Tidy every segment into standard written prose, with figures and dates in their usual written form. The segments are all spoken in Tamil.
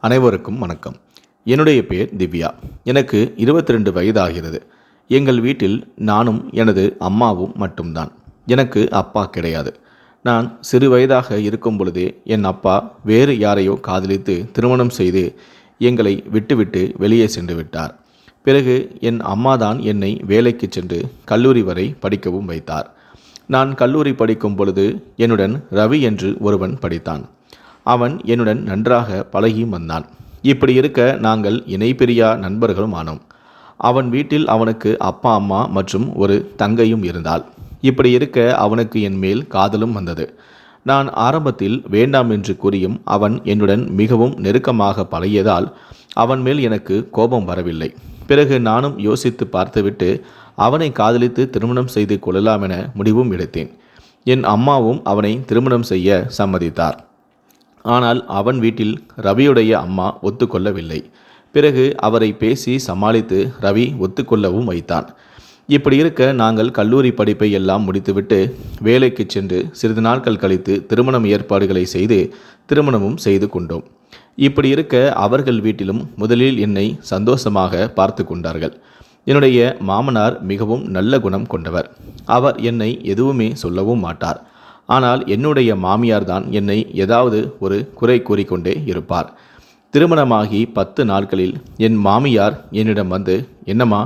அனைவருக்கும் வணக்கம். என்னுடைய பேர் திவ்யா. எனக்கு 22 வயது ஆகிறது. எங்கள் வீட்டில் நானும் எனது அம்மாவும் மட்டும்தான். எனக்கு அப்பா கிடையாது. நான் சிறு வயதாக இருக்கும் பொழுதே என் அப்பா வேறு யாரையோ காதலித்து திருமணம் செய்து எங்களை விட்டுவிட்டு வெளியே சென்று விட்டார். பிறகு என் அம்மாதான் என்னை வேலைக்கு சென்று கல்லூரி வரை படிக்கவும் வைத்தார். நான் கல்லூரி படிக்கும் பொழுது என்னுடன் ரவி என்று ஒருவன் படித்தான். அவன் என்னுடன் நன்றாக பழகியும் வந்தான். இப்படி இருக்க நாங்கள் இணைபிரியா நண்பர்களும் ஆனோம். அவன் வீட்டில் அவனுக்கு அப்பா அம்மா மற்றும் ஒரு தங்கையும் இருந்தாள். இப்படி இருக்க அவனுக்கு என் மேல் காதலும் வந்தது. நான் ஆரம்பத்தில் வேண்டாம் என்று கூறியும் அவன் என்னுடன் மிகவும் நெருக்கமாக பழகியதால் அவன் மேல் எனக்கு கோபம் வரவில்லை. பிறகு நானும் யோசித்து பார்த்துவிட்டு அவனை காதலித்து திருமணம் செய்து கொள்ளலாம் என முடிவும் எடுத்தேன். என் அம்மாவும் அவனை திருமணம் செய்ய சம்மதித்தார். ஆனால் அவன் வீட்டில் ரவியுடைய அம்மா ஒத்துக்கொள்ளவில்லை. பிறகு அவரை பேசி சமாளித்து ரவி ஒத்துக்கொள்ளவும் வைத்தான். இப்படி இருக்க நாங்கள் கல்லூரி படிப்பை எல்லாம் முடித்துவிட்டு வேலைக்கு சென்று சிறிது நாட்கள் கழித்து திருமணம் ஏற்பாடுகளை செய்து திருமணமும் செய்து கொண்டோம். இப்படி இருக்க அவர்கள் வீட்டிலும் முதலில் என்னை சந்தோஷமாக பார்த்து கொண்டார்கள். என்னுடைய மாமனார் மிகவும் நல்ல குணம் கொண்டவர். அவர் என்னை எதுவுமே சொல்லவும் மாட்டார். ஆனால் என்னுடைய மாமியார் தான் என்னை ஏதாவது ஒரு குறை கூறிக்கொண்டே இருப்பார். திருமணமாகி 10 நாட்களில் என் மாமியார் என்னிடம் வந்து, என்னம்மா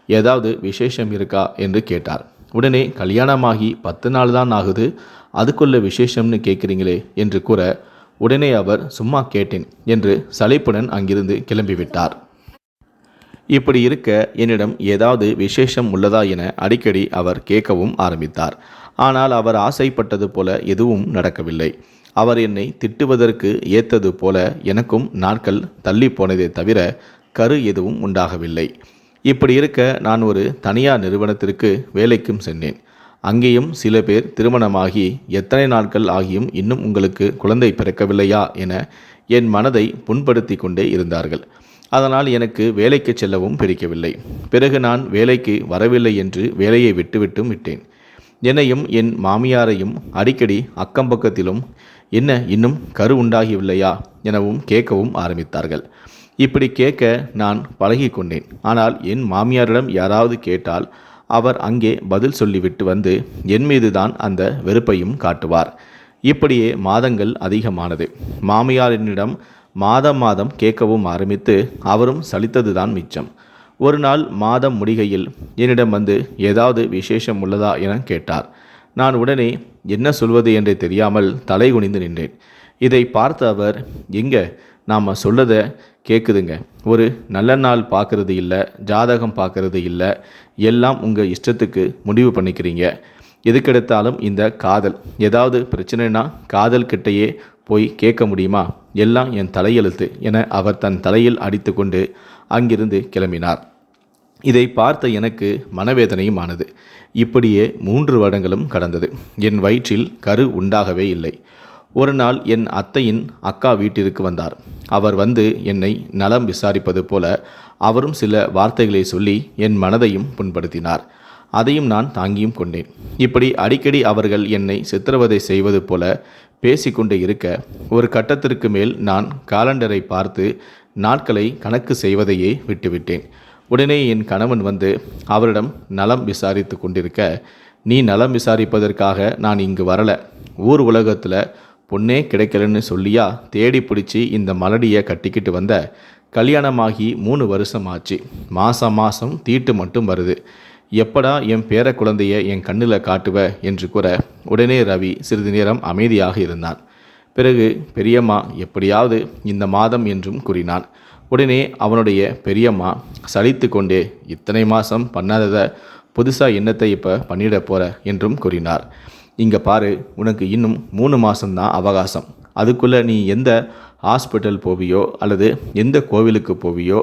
ஏதாவது விசேஷம் இருக்கா என்று கேட்டார். உடனே கல்யாணமாகி 10 நாள் தான் ஆகுது, அதுக்குள்ள விசேஷம்னு கேட்குறீங்களே என்று கூற, உடனே அவர் சும்மா கேட்டேன் என்று சலிப்புடன் அங்கிருந்து கிளம்பிவிட்டார். இப்படி இருக்க என்னிடம் ஏதாவது விசேஷம் உள்ளதா என அடிக்கடி அவர் கேட்கவும் ஆரம்பித்தார். ஆனால் அவர் ஆசைப்பட்டது போல எதுவும் நடக்கவில்லை. அவர் என்னை திட்டுவதற்கு ஏத்தது போல எனக்கும் நாட்கள் தள்ளி போனதே தவிர கரு எதுவும் உண்டாகவில்லை. இப்படி இருக்க நான் ஒரு தனியார் நிறுவனத்திற்கு வேலைக்கும் சென்றேன். அங்கேயும் சில பேர் திருமணமாகி எத்தனை நாட்கள் ஆகியும் இன்னும் உங்களுக்கு குழந்தை பிறக்கவில்லையா என என் மனதை புண்படுத்தி கொண்டே இருந்தார்கள். அதனால் எனக்கு வேலைக்கு செல்லவும் பிடிக்கவில்லை. பிறகு நான் வேலைக்கு வரவில்லை என்று வேலையை விட்டுவிட்டும் விட்டேன். என்னையும் என் மாமியாரையும் அடிக்கடி அக்கம் பக்கத்திலும் என்ன இன்னும் கரு உண்டாகவில்லையா எனவும் கேட்கவும் ஆரம்பித்தார்கள். இப்படி கேட்க நான் பழகி கொண்டேன். ஆனால் என் மாமியாரிடம் யாராவது கேட்டால் அவர் அங்கே பதில் சொல்லிவிட்டு வந்து என் மீது தான் அந்த வெறுப்பையும் காட்டுவார். இப்படியே மாதங்கள் அதிகமானது. மாமியாரினிடம் மாதம் கேட்கவும் ஆரம்பித்து அவரும் சலித்ததுதான் மிச்சம். ஒரு நாள் மாதம் முடிகையில் என்னிடம் வந்து ஏதாவது விசேஷம் உள்ளதா என கேட்டார். நான் உடனே என்ன சொல்வது என்று தெரியாமல் தலை குனிந்து நின்றேன். இதை பார்த்த அவர், எங்க நாம் சொல்லதை கேட்குதுங்க, ஒரு நல்ல நாள் பார்க்கறது இல்லை, ஜாதகம் பார்க்கறது இல்லை, எல்லாம் உங்கள் இஷ்டத்துக்கு முடிவு பண்ணிக்கிறீங்க. எதுக்கெடுத்தாலும் இந்த காதல், ஏதாவது பிரச்சனைனா காதல் கிட்டையே போய் கேட்க முடியுமா, எல்லாம் என் தலையெழுத்து என அவர் தன் தலையில் அடித்து கொண்டு அங்கிருந்து கிளம்பினார். இதை பார்த்த எனக்கு மனவேதனையும் ஆனது. இப்படியே 3 வருடங்களும் கடந்தது. என் வயிற்றில் கரு உண்டாகவே இல்லை. ஒரு நாள் என் அத்தையின் அக்கா வீட்டிற்கு வந்தார். அவர் வந்து என்னை நலம் விசாரிப்பது போல அவரும் சில வார்த்தைகளை சொல்லி என் மனதையும் புண்படுத்தினார். அதையும் நான் தாங்கியும் கொண்டேன். இப்படி அடிக்கடி அவர்கள் என்னை சித்திரவதை செய்வது போல பேசிக்கொண்டு இருக்க ஒரு கட்டத்திற்கு மேல் நான் காலண்டரை பார்த்து நாட்களை கணக்கு செய்வதையே விட்டுவிட்டேன். உடனே என் கணவன் வந்து அவரிடம் நலம் விசாரித்து கொண்டிருக்க, நீ நலம் விசாரிப்பதற்காக நான் இங்கு வரலை, ஊர் உலகத்தில் பொண்ணே கிடைக்கலன்னு சொல்லியா தேடி பிடிச்சி இந்த மலடியை கட்டிக்கிட்டு வந்த, கல்யாணமாகி 3 வருஷம் ஆச்சு, மாதம் தீட்டு மட்டும் வருது, எப்படா என் பேர குழந்தைய என் கண்ணில் காட்டுவ என்று கூற, உடனே ரவி சிறிது நேரம் அமைதியாக இருந்தான். பிறகு பெரியம்மா எப்படியாவது இந்த மாதம் என்றும் கூறினான். உடனே அவனுடைய பெரியம்மா சலித்து கொண்டே, இத்தனை மாதம் பண்ணாததை புதுசாக என்னத்தை இப்போ பண்ணிட போகிற என்றும் கூறினார். இங்கே பாரு, உனக்கு இன்னும் 3 மாதம்தான் அவகாசம். அதுக்குள்ளே நீ எந்த ஹாஸ்பிட்டல் போவியோ அல்லது எந்த கோவிலுக்கு போவியோ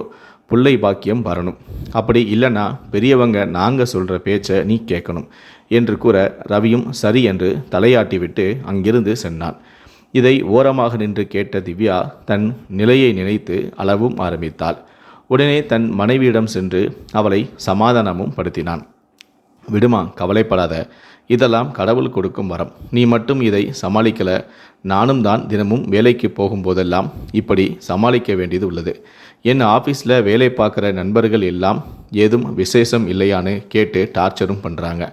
பிள்ளை பாக்கியம் வரணும். அப்படி இல்லைன்னா பெரியவங்க நாங்கள் சொல்கிற பேச்சை நீ கேட்கணும் என்று கூற, ரவியும் சரி என்று தலையாட்டிவிட்டு அங்கிருந்து சென்றான். இதை ஓரமாக நின்று கேட்ட திவ்யா தன் நிலையை நினைத்து அழவும் ஆரம்பித்தாள். உடனே தன் மனைவியிடம் சென்று அவளை சமாதானமும் படுத்தினான். விடுமா, கவலைப்படாத, இதெல்லாம் கடவுள் கொடுக்கும் வரம். நீ மட்டும் இதை சமாளிக்கல, நானும் தான் தினமும் வேலைக்கு போகும்போதெல்லாம் இப்படி சமாளிக்க வேண்டியது உள்ளது. என் ஆஃபீஸில் வேலை பார்க்குற நண்பர்கள் எல்லாம் ஏதும் விசேஷம் இல்லையான்னு கேட்டு டார்ச்சரும் பண்ணுறாங்க.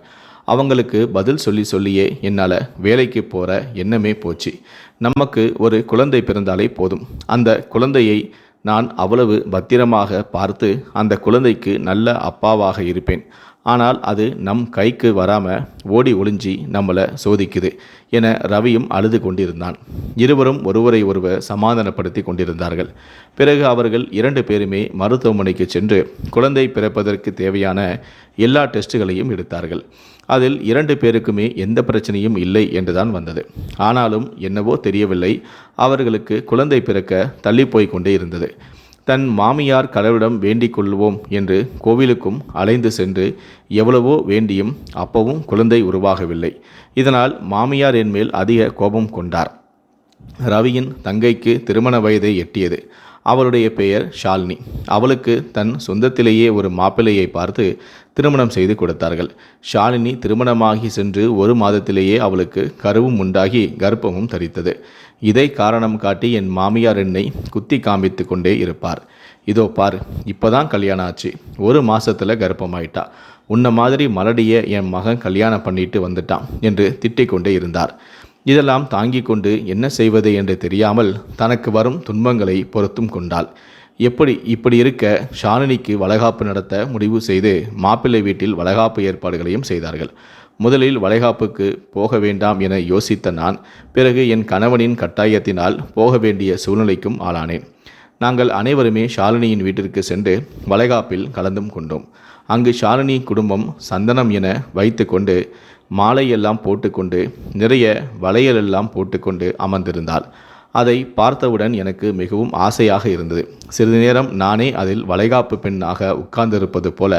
அவங்களுக்கு பதில் சொல்லியே என்னால் வேலைக்கு போகிற எண்ணமே போச்சு. நமக்கு ஒரு குழந்தை பிறந்தாலே போதும். அந்த குழந்தையை நான் அவ்வளவு பத்திரமாக பார்த்து அந்த குழந்தைக்கு நல்ல அப்பாவாக இருப்பேன். ஆனால் அது நம் கைக்கு வராமல் ஓடி ஒளிஞ்சி நம்மளை சோதிக்குது என ரவியும் அழுது கொண்டிருந்தான். இருவரும் ஒருவரை ஒருவர் சமாதானப்படுத்தி கொண்டிருந்தார்கள். பிறகு அவர்கள் 2 பேருமே மருத்துவமனைக்கு சென்று குழந்தை பிறப்பதற்கு தேவையான எல்லா டெஸ்ட்டுகளையும் எடுத்தார்கள். அதில் 2 பேருக்குமே எந்த பிரச்சனையும் இல்லை என்றுதான் வந்தது. ஆனாலும் என்னவோ தெரியவில்லை, அவர்களுக்கு குழந்தை பிறக்க தள்ளிப்போய் கொண்டே இருந்தது. தன் மாமியார் கடவுளிடம் வேண்டிக் கொள்வோம் என்று கோவிலுக்கும் அலைந்து சென்று எவ்வளவோ வேண்டியும் அப்பவும் குழந்தை உருவாகவில்லை. இதனால் மாமியார் என் மேல் அதிக கோபம் கொண்டார். ரவியின் தங்கைக்கு திருமண வயதை எட்டியது. அவளுடைய பெயர் ஷாலினி. அவளுக்கு தன் சொந்தத்திலேயே ஒரு மாப்பிள்ளையை பார்த்து திருமணம் செய்து கொடுத்தார்கள். ஷாலினி திருமணமாகி சென்று 1 மாதத்திலேயே அவளுக்கு கருவும் உண்டாகி கர்ப்பமும் தரித்தது. இதை காரணம் காட்டி என் மாமியார் என்னை குத்தி காமித்து கொண்டே இருப்பார். இதோ பார், இப்போதான் கல்யாணம் ஆச்சு, 1 மாதத்தில் கர்ப்பமாயிட்டா, உன்ன மாதிரி மலடிய என் மகன் கல்யாணம் பண்ணிட்டு வந்துட்டான் என்று திட்டிக் கொண்டே இருந்தார். இதெல்லாம் தாங்கி கொண்டு என்ன செய்வது என்று தெரியாமல் தனக்கு வரும் துன்பங்களை பொறுத்தும் கொண்டாள். இப்படி இருக்க ஷாலினிக்கு வளைகாப்பு நடத்த முடிவு செய்து மாப்பிள்ளை வீட்டில் வளைகாப்பு ஏற்பாடுகளையும் செய்தார்கள். முதலில் வளைகாப்புக்கு போக வேண்டாம் என யோசித்த நான் பிறகு என் கணவனின் கட்டாயத்தினால் போக வேண்டிய சூழ்நிலைக்கும் ஆளானேன். நாங்கள் அனைவருமே ஷாலினியின் வீட்டிற்கு சென்று வளைகாப்பில் கலந்தும் கொண்டோம். அங்கு ஷாலினி குடும்பம் சந்தனம் என வைத்து கொண்டு மாலையெல்லாம் போட்டுக்கொண்டு நிறைய வளையலெல்லாம் போட்டுக்கொண்டு அமர்ந்திருந்தாள். அதை பார்த்தவுடன் எனக்கு மிகவும் ஆசையாக இருந்தது. சிறிது நேரம் நானே அதில் வளைகாப்பு பெண்ணாக உட்கார்ந்திருப்பது போல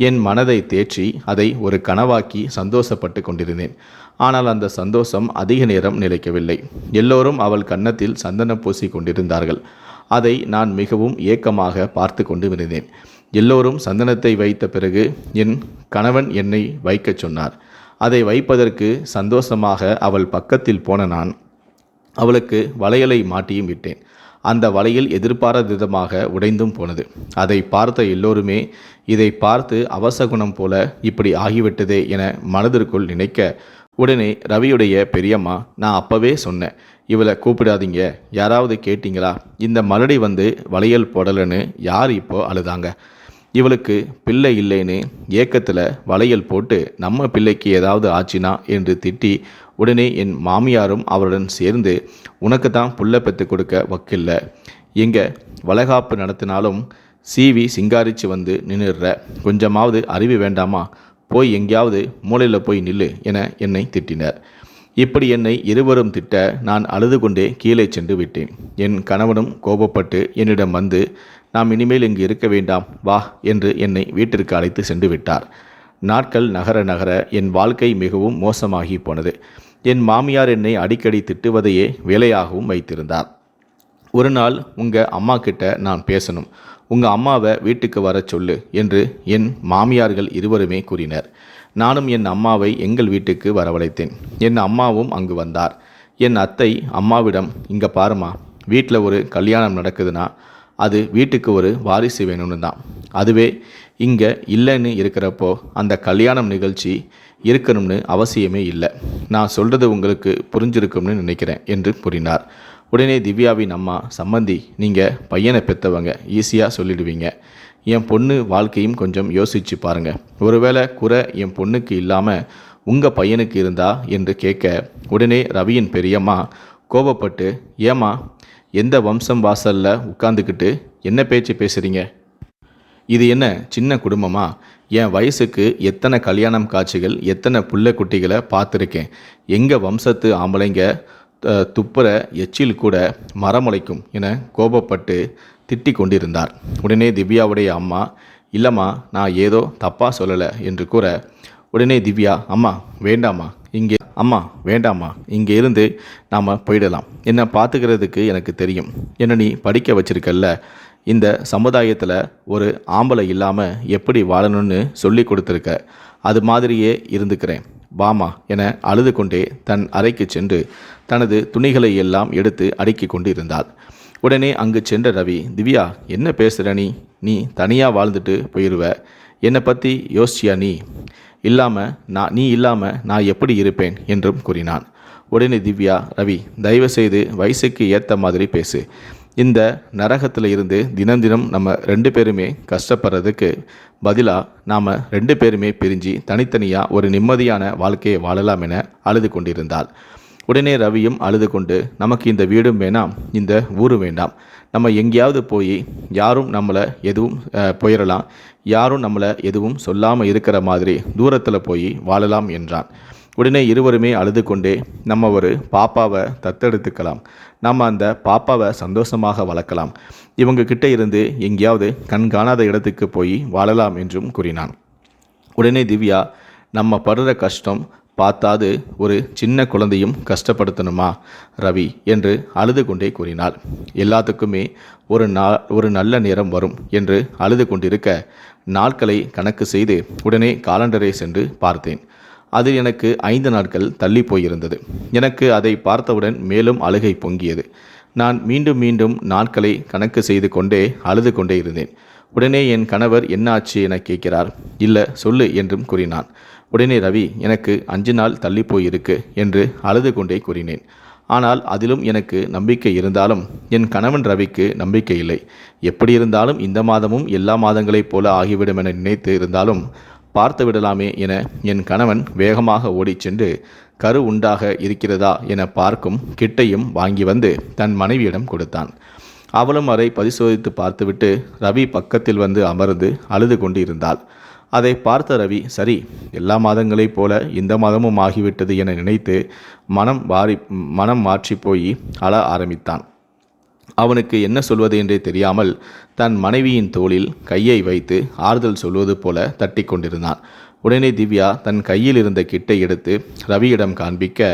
என் மனதை தேற்றி அதை ஒரு கனவாக்கி சந்தோஷப்பட்டு கொண்டிருந்தேன். ஆனால் அந்த சந்தோஷம் அதிக நேரம் நிலைக்கவில்லை. எல்லோரும் அவள் கன்னத்தில் சந்தனம் பூசி கொண்டிருந்தார்கள். அதை நான் மிகவும் ஏக்கமாக பார்த்து கொண்டு இருந்தேன். எல்லோரும் சந்தனத்தை வைத்த பிறகு என் கணவன் என்னை வைக்கச் சொன்னார். அதை வைப்பதற்கு சந்தோஷமாக அவள் பக்கத்தில் போன நான் அவளுக்கு வளையலை மாட்டியும் விட்டேன். அந்த வளையல் எதிர்பாராத விதமாக உடைந்தும் போனது. அதை பார்த்த எல்லோருமே இதை பார்த்து அவசகுணம் போல இப்படி ஆகிவிட்டதே என மனதிற்குள் நினைக்க, உடனே ரவியுடைய பெரியம்மா, நான் அப்பவே சொன்னேன், இவளை கூப்பிடாதீங்க, யாராவது கேட்டிங்களா? இந்த மலடி வந்து வளையல் போடலன்னு யார் இப்போ அழுதாங்க? இவளுக்கு பிள்ளை இல்லைன்னு ஏக்கத்தில் வளையல் போட்டு நம்ம பிள்ளைக்கு ஏதாவது ஆச்சினா என்று திட்டி, உடனே என் மாமியாரும் அவருடன் சேர்ந்து உனக்கு தான் புள்ள பெற்று கொடுக்க வக்கில்ல, எங்கே வளைகாப்பு நடத்தினாலும் சீவி சிங்காரிச்சு வந்து நின்றுடுற, கொஞ்சமாவது அறிவு வேண்டாமா? போய் எங்கேயாவது மூலையில் போய் நில்லு என என்னை திட்டினர். இப்படி என்னை இருவரும் திட்ட நான் அழுது கொண்டே கீழே சென்று விட்டேன். என் கணவனும் கோபப்பட்டு என்னிடம் வந்து, நாம் இனிமேல் இங்கு இருக்க வேண்டாம், வா என்று என்னை வீட்டிற்கு அழைத்து சென்று விட்டார். நாட்கள் நகர நகர என் வாழ்க்கை மிகவும் மோசமாகி போனது. என் மாமியார் என்னை அடிக்கடி திட்டுவதையே வேலையாகவும் வைத்திருந்தார். ஒரு நாள் உங்கள் அம்மா கிட்ட நான் பேசணும், உங்கள் அம்மாவை வீட்டுக்கு வர சொல்லு என்று என் மாமியார்கள் இருவருமே கூறினர். நானும் என் அம்மாவை எங்கள் வீட்டுக்கு வரவழைத்தேன். என் அம்மாவும் அங்கு வந்தார். என் அத்தை அம்மாவிடம், இங்கே பாருமா, வீட்டில் ஒரு கல்யாணம் நடக்குதுன்னா அது வீட்டுக்கு ஒரு வாரிசு வேணும்னு தான், அதுவே இங்கே இல்லைன்னு இருக்கிறப்போ அந்த கல்யாணம் நிகழ்ச்சி இருக்கணும்னு அவசியமே இல்லை. நான் சொல்கிறது உங்களுக்கு புரிஞ்சிருக்கும்னு நினைக்கிறேன் என்று கூறினார். உடனே திவ்யாவின் அம்மா, சம்மந்தி, நீங்கள் பையனை பெற்றவங்க, ஈஸியாக சொல்லிடுவீங்க. என் பொண்ணு வாழ்க்கையும் கொஞ்சம் யோசித்து பாருங்கள். ஒருவேளை குறை என் பொண்ணுக்கு இல்லாமல் உங்கள் பையனுக்கு இருந்தா என்று கேட்க, உடனே ரவியின் பெரியம்மா கோபப்பட்டு, ஏமா எந்த வம்சம் வாசலில் உட்காந்துக்கிட்டு என்ன பேச்சு பேசுகிறீங்க? இது என்ன சின்ன குடும்பமா? என் வயசுக்கு எத்தனை கல்யாணம் காட்சிகள், எத்தனை புள்ள குட்டிகளை பார்த்துருக்கேன். எங்கள் வம்சத்து ஆம்பளைங்க துப்புற எச்சில் கூட மரமுளைக்கும் என கோபப்பட்டு திட்டி கொண்டிருந்தார். உடனே திவ்யாவுடைய அம்மா, இல்லைம்மா, நான் ஏதோ தப்பாக சொல்லலை என்று கூற, உடனே திவ்யா, அம்மா வேண்டாம்மா, இங்கே இருந்து நாம் போயிடலாம். என்னை பார்த்துக்கிறதுக்கு எனக்கு தெரியும். என்னை நீ படிக்க வச்சிருக்கல்ல, இந்த சமுதாயத்தில் ஒரு ஆம்பளை இல்லாமல் எப்படி வாழணும்னு சொல்லி கொடுத்துருக்க, அது மாதிரியே இருந்துக்கிறேன். பாமா என அழுது கொண்டே தன் அறைக்கு சென்று தனது துணிகளை எல்லாம் எடுத்து அடுக்கி கொண்டு இருந்தாள். உடனே அங்கு சென்ற ரவி, திவ்யா, என்ன பேசுகிற நீ தனியாக வாழ்ந்துட்டு போயிடுவ. என்னை பற்றி யோசிச்சியா நீ இல்லாமல் நான் எப்படி இருப்பேன் என்றும் கூறினான். உடனே திவ்யா, ரவி, தயவுசெய்து வயசுக்கு ஏற்ற மாதிரி பேசு. இந்த நரகத்தில் இருந்து தினம் தினம் நம்ம 2 பேருமே கஷ்டப்படுறதுக்கு பதிலாக நாம் 2 பேருமே பிரிஞ்சு தனித்தனியாக ஒரு நிம்மதியான வாழ்க்கையை வாழலாம் என அழுது கொண்டிருந்தாள். உடனே ரவியும் அழுது கொண்டு, நமக்கு இந்த வீடும் வேண்டாம், இந்த ஊரும் வேண்டாம், நம்ம எங்கேயாவது போய் யாரும் நம்மளை எதுவும் போயிடலாம், யாரும் நம்மளை எதுவும் சொல்லாமல் இருக்கிற மாதிரி தூரத்தில் போய் வாழலாம் என்றான். உடனே இருவருமே அழுது கொண்டே, நம்ம ஒரு பாப்பாவை தத்தெடுத்துக்கலாம், நம்ம அந்த பாப்பாவை சந்தோஷமாக வளர்க்கலாம், இவங்க கிட்ட இருந்து எங்கேயாவது கண்காணாத இடத்துக்கு போய் வாழலாம் என்றும் கூறினான். உடனே திவ்யா, நம்ம படுற கஷ்டம் பார்த்தாது ஒரு சின்ன குழந்தையும் கஷ்டப்படுத்தணுமா ரவி என்று அழுது கொண்டே கூறினாள். எல்லாத்துக்குமே ஒரு நல்ல நேரம் வரும் என்று அழுது கொண்டிருக்க நாட்களை கணக்கு செய்து உடனே காலண்டரை சென்று பார்த்தேன். அதில் எனக்கு 5 நாட்கள் தள்ளி போயிருந்தது. எனக்கு அதை பார்த்தவுடன் மேலும் அழுகை பொங்கியது. நான் மீண்டும் மீண்டும் நாட்களை கணக்கு செய்து கொண்டே அழுது கொண்டே இருந்தேன். உடனே என் கணவர் என்ன ஆச்சு என கேட்கிறார். இல்லை சொல்லு என்றும் கூறினான். உடனே ரவி, எனக்கு 5 நாள் தள்ளி போயிருக்கு என்று அழுது கொண்டே கூறினேன். ஆனால் அதிலும் எனக்கு நம்பிக்கை இருந்தாலும் என் கணவன் ரவிக்கு நம்பிக்கை இல்லை. எப்படி இருந்தாலும் இந்த மாதமும் எல்லா மாதங்களைப் போல ஆகிவிடும் என நினைத்து இருந்தாலும் பார்த்து விடலாமே என என் கணவன் வேகமாக ஓடிச் சென்று கரு உண்டாக இருக்கிறதா என பார்க்கும் கிட்டையும் வாங்கி வந்து தன் மனைவியிடம் கொடுத்தான். அவளும் அதை பரிசோதித்து பார்த்துவிட்டு ரவி பக்கத்தில் வந்து அமர்ந்து அழுது கொண்டு இருந்தாள். அதை பார்த்த ரவி, சரி, எல்லா மாதங்களைப் போல இந்த மாதமும் ஆகிவிட்டது என நினைத்து மனம் மாற்றி போய் அழ ஆரம்பித்தான். அவனுக்கு என்ன சொல்வது என்றே தெரியாமல் தன் மனைவியின் தோளில் கையை வைத்து ஆறுதல் சொல்வது போல தட்டி கொண்டிருந்தான். உடனே திவ்யா தன் கையில் இருந்த கிட்டை எடுத்து ரவியிடம் காண்பிக்க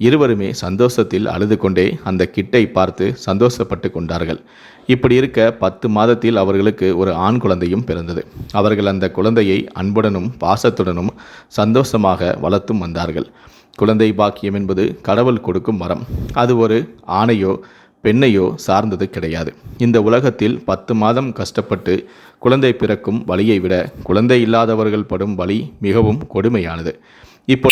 இருவருமே சந்தோஷத்தில் அழுது கொண்டே அந்த கிட்டை பார்த்து சந்தோஷப்பட்டு கொண்டார்கள். இப்படி இருக்க 10 மாதத்தில் அவர்களுக்கு ஒரு ஆண் குழந்தையும் பிறந்தது. அவர்கள் அந்த குழந்தையை அன்புடனும் பாசத்துடனும் சந்தோஷமாக வளர்த்தும் வந்தார்கள். குழந்தை பாக்கியம் என்பது கடவுள் கொடுக்கும் வரம். அது ஒரு ஆணையோ பெண்ணையோ சார்ந்தது கிடையாது. இந்த உலகத்தில் 10 மாதம் கஷ்டப்பட்டு குழந்தை பிறக்கும் வலியை விட குழந்தை இல்லாதவர்கள் படும் வலி மிகவும் கொடுமையானது. இப்போ